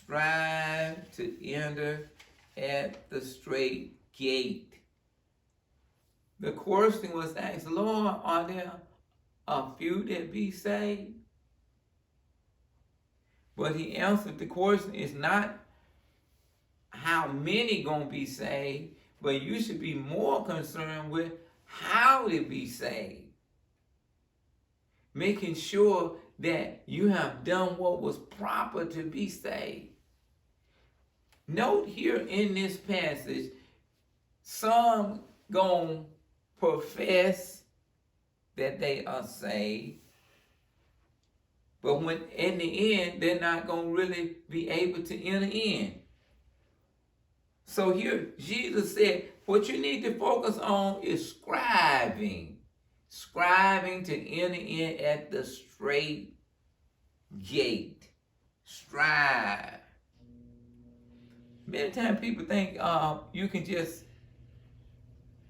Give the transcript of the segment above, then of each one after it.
strive to enter at the straight gate. The question was asked, Lord, are there a few that be saved? But he answered, the question is not how many gonna be saved, but you should be more concerned with how to be saved. Making sure that you have done what was proper to be saved. Note here in this passage, some gonna profess that they are saved, but when in the end, they're not gonna really be able to enter in. So here, Jesus said, what you need to focus on is striving to enter in at the straight gate. Strive. Many times people think you can just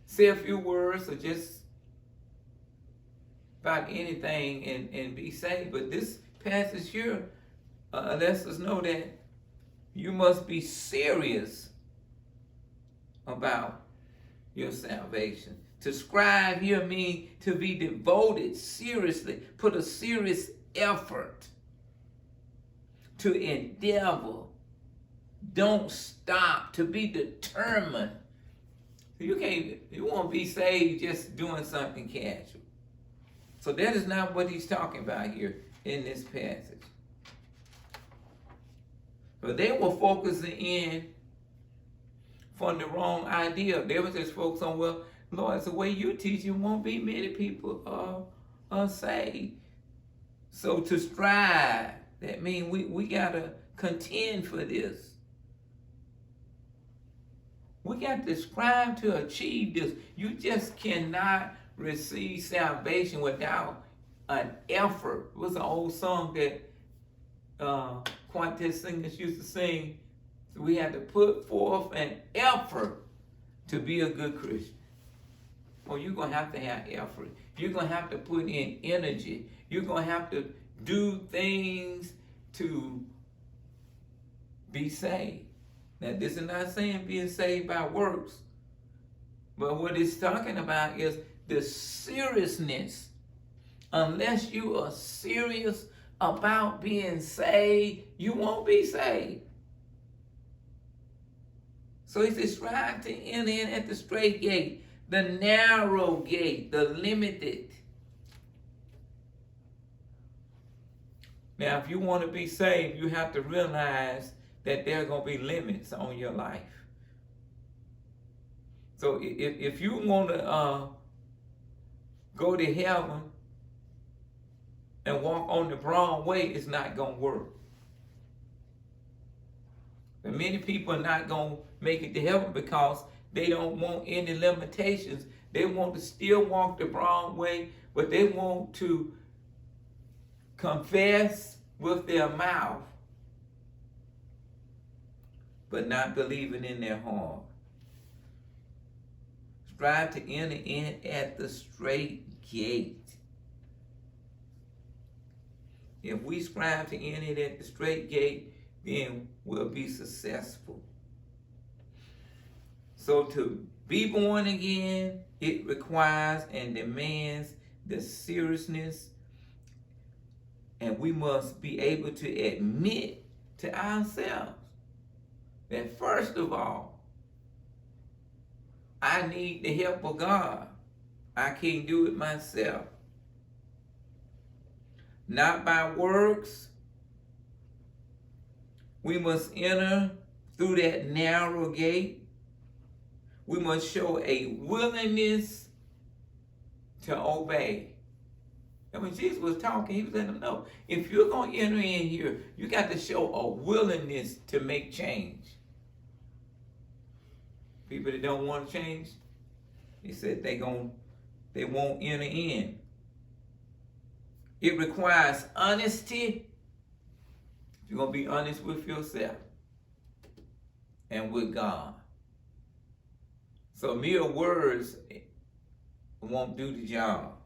say a few words or just about anything and be saved. But this passage here lets us know that you must be serious about your salvation. To strive here means to be devoted seriously, put a serious effort, to endeavor, don't stop, to be determined. You won't be saved just doing something casual. So that is not what he's talking about here in this passage. But they were focusing in from the wrong idea. They were just focused on, well, Lord, it's the way you teach, it won't be many people are saved. So to strive, that means we got to contend for this. We got to strive to achieve this. You just cannot receive salvation without an effort. It was an old song that quartet singers used to sing. So we had to put forth an effort to be a good Christian. Well, you're going to have effort. You're going to have to put in energy. You're going to have to do things to be saved. Now, this is not saying being saved by works, but what it's talking about is the seriousness. Unless you are serious about being saved, you won't be saved. So he says, strive to enter in at the straight gate, the narrow gate, the limited. Now, if you want to be saved, you have to realize that there are going to be limits on your life. So if you want to go to heaven and walk on the broad way, it's not going to work. And many people are not going to make it to heaven because they don't want any limitations. They want to still walk the broad way, but they want to confess with their mouth, but not believing in their heart. Strive to enter in at the straight gate. If we strive to enter at the straight gate, then we'll be successful. So to be born again, it requires and demands the seriousness, and we must be able to admit to ourselves that first of all, I need the help of God. I can't do it myself. Not by works. We must enter through that narrow gate. We must show a willingness to obey. And when Jesus was talking, he was letting them know, if you're going to enter in here, you got to show a willingness to make change. People that don't want to change, he said they won't enter in. It requires honesty. You're going to be honest with yourself and with God. So mere words won't do the job.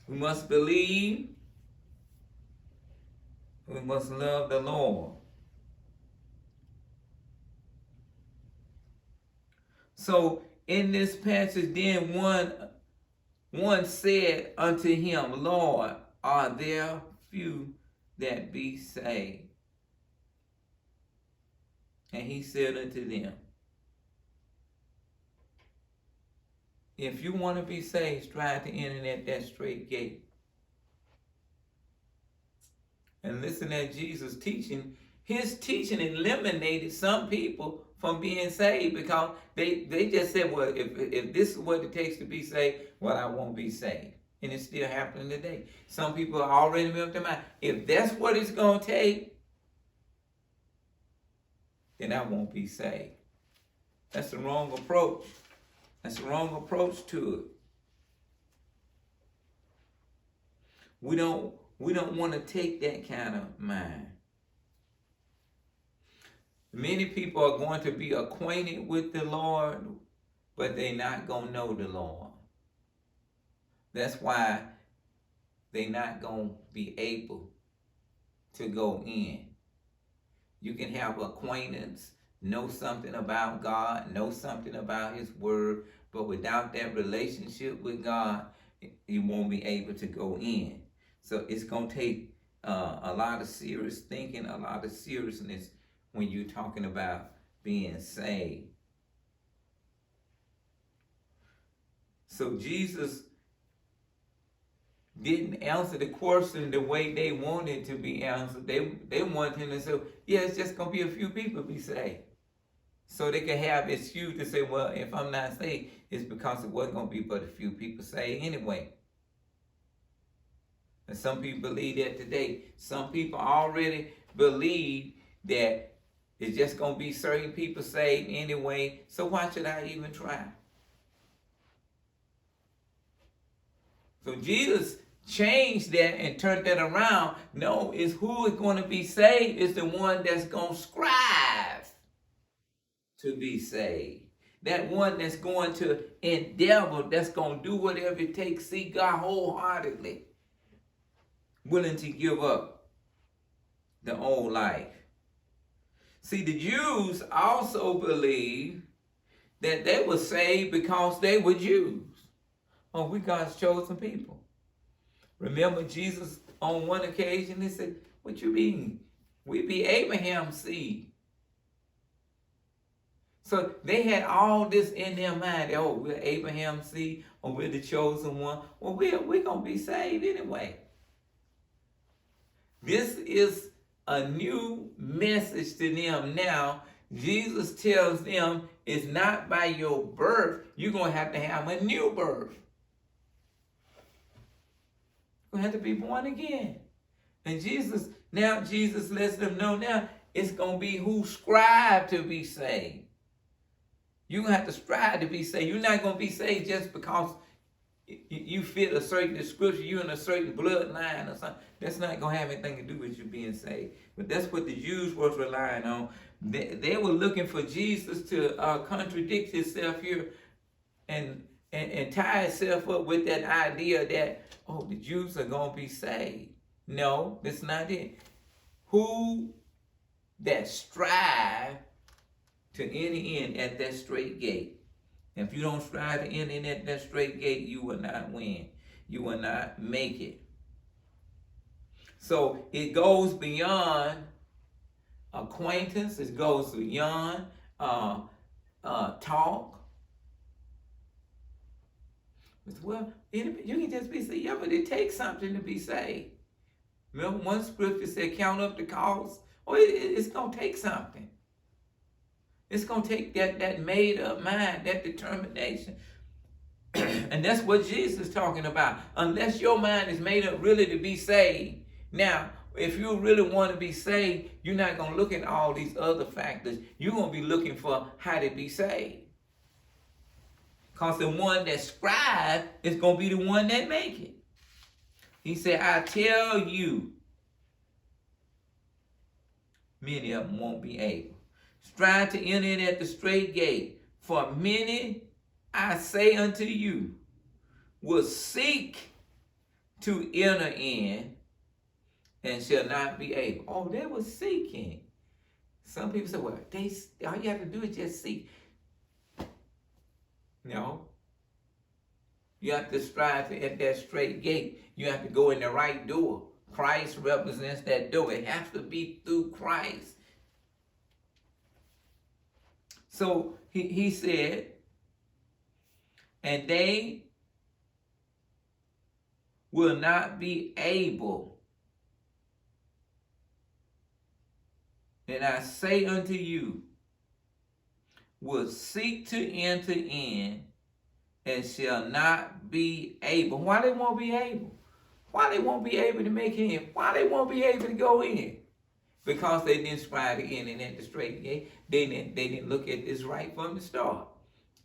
We must believe. We must love the Lord. So in this passage, then one said unto him, Lord, are there few that be saved? And he said unto them, if you want to be saved, strive to enter at that straight gate. And listen at Jesus' teaching. His teaching eliminated some people from being saved because they just said, well, if this is what it takes to be saved, well, I won't be saved. And it's still happening today. Some people are already made up their mind. If that's what it's going to take, then I won't be saved. That's the wrong approach. That's the wrong approach to it. We don't want to take that kind of mind. Many people are going to be acquainted with the Lord, but they're not going to know the Lord. That's why they're not going to be able to go in. You can have acquaintance, know something about God, know something about His Word, but without that relationship with God, you won't be able to go in. So it's going to take a lot of serious thinking, a lot of seriousness when you're talking about being saved. So Jesus didn't answer the question the way they wanted to be answered. They wanted him to say, yeah, it's just going to be a few people be saved. So they can have excuse to say, well, if I'm not saved, it's because it wasn't going to be but a few people saved anyway. And some people believe that today. Some people already believe that it's just going to be certain people saved anyway. So why should I even try? So Jesus changed that and turned that around. No, it's who is going to be saved is the one that's going to strive to be saved. That one that's going to endeavor, that's going to do whatever it takes, seek God wholeheartedly, willing to give up the old life. See, the Jews also believed that they were saved because they were Jews. Oh, we God's chosen people. Remember Jesus on one occasion, he said, what you mean? We be Abraham's seed. So they had all this in their mind. Oh, we're Abraham's seed, or we're the chosen one. Well, we're going to be saved anyway. This is a new message to them now. Jesus tells them it's not by your birth. You're going to have a new birth. You're going to have to be born again. And Jesus lets them know now it's going to be who strive to be saved. You're going to have to strive to be saved. You're not going to be saved just because you fit a certain description, you're in a certain bloodline or something. That's not going to have anything to do with you being saved. But that's what the Jews was relying on. They were looking for Jesus to contradict himself here and tie itself up with that idea that, oh, the Jews are going to be saved. No, that's not it. Who that strive to enter in at that straight gate. If you don't strive to enter in at that straight gate, you will not win. You will not make it. So it goes beyond acquaintance. It goes beyond talk. Well, you can just be saved. Yeah, but it takes something to be saved. Remember one scripture said, count up the cost. Oh, it's going to take something. It's going to take that made up mind, that determination. And that's what Jesus is talking about. Unless your mind is made up really to be saved. Now, if you really want to be saved, you're not going to look at all these other factors. You're going to be looking for how to be saved. Because the one that strives is going to be the one that make it. He said, I tell you, many of them won't be able. Strive to enter in at the straight gate. For many, I say unto you, will seek to enter in and shall not be able. Oh, they were seeking. Some people say, well, all you have to do is just seek. No. You have to strive to enter that straight gate. You have to go in the right door. Christ represents that door. It has to be through Christ. So he said, and they will not be able. And I say unto you, will seek to enter in and shall not be able. Why they won't be able? Why they won't be able to make in? Why they won't be able to go in? Because they didn't strive to enter in at the straight gate. They didn't look at this right from the start.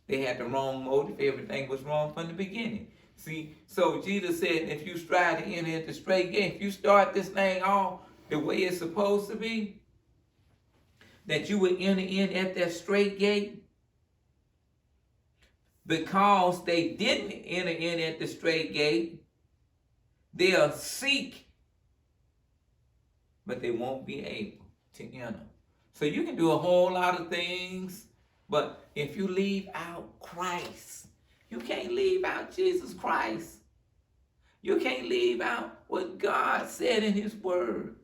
They had the wrong motive. Everything was wrong from the beginning. See, so Jesus said, if you strive to enter at the straight gate, if you start this thing off the way it's supposed to be, that you would enter in at that straight gate, because they didn't enter in at the straight gate, they'll seek, but they won't be able to enter. So you can do a whole lot of things, but if you leave out Christ, you can't leave out Jesus Christ. You can't leave out what God said in his word.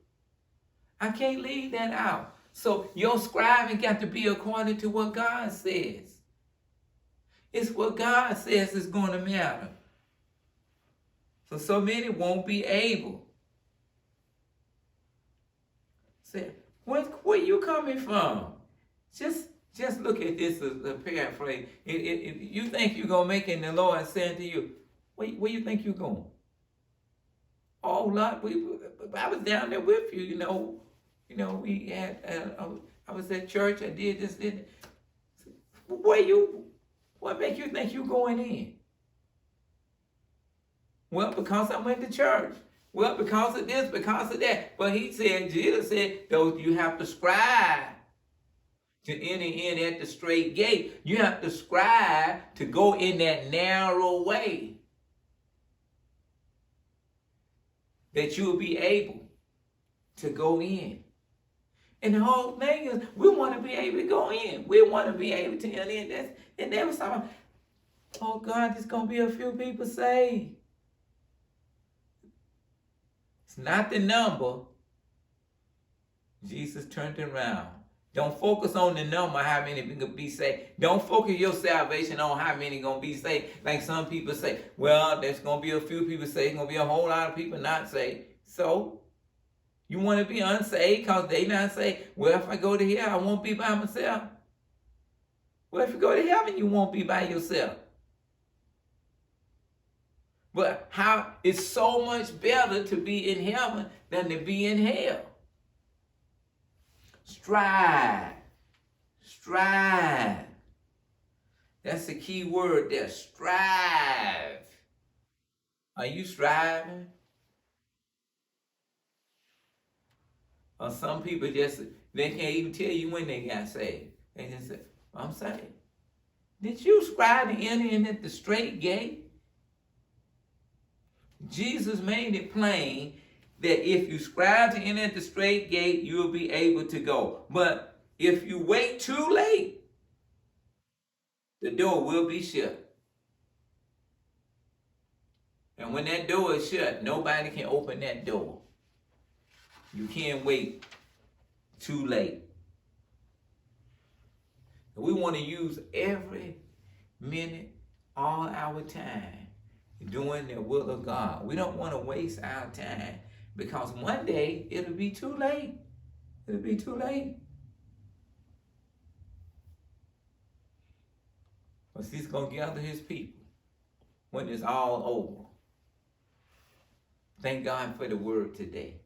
I can't leave that out. So your scribing got to be according to what God says. It's what God says is going to matter. So many won't be able. Say, where you coming from? Just look at this as a paraphrase. If you think you're going to make it, and the Lord saying to you, where you think you're going? Oh, Lord, I was down there with you, we had, I was at church, I did this, did what make you think you're going in? Well, because I went to church. Well, because of this, because of that. But Jesus said, though you have to strive to enter in at the straight gate. You have to strive to go in that narrow way, that you will be able to go in. And the whole thing is, we want to be able to go in. We want to be able to enter in. And they was talking, oh God, there's going to be a few people saved. It's not the number. Jesus turned it around. Don't focus on the number, how many can be saved. Don't focus your salvation on how many going to be saved. Like some people say, well, there's going to be a few people saved. There's going to be a whole lot of people not saved. So, you want to be unsaved because they not saved? Well, if I go to hell, I won't be by myself. Well, if you go to heaven, you won't be by yourself. But how it's so much better to be in heaven than to be in hell. Strive. Strive. That's the key word there. Strive. Are you striving? Or some people they can't even tell you when they got saved. They just say, I'm saved. Did you strive to enter in at the straight gate? Jesus made it plain that if you strive to enter at the straight gate, you'll be able to go. But if you wait too late, the door will be shut. And when that door is shut, nobody can open that door. You can't wait too late. We want to use every minute, all our time, doing the will of God. We don't want to waste our time because one day it'll be too late. It'll be too late. But he's going to gather his people when it's all over. Thank God for the word today.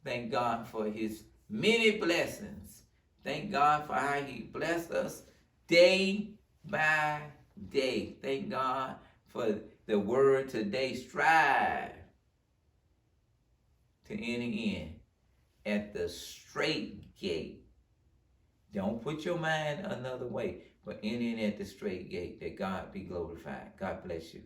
Thank God for his many blessings. Thank God for how he blessed us day by day. Thank God for the word today. Strive to enter in at the straight gate. Don't put your mind another way, but enter in at the straight gate, that God be glorified. God bless you.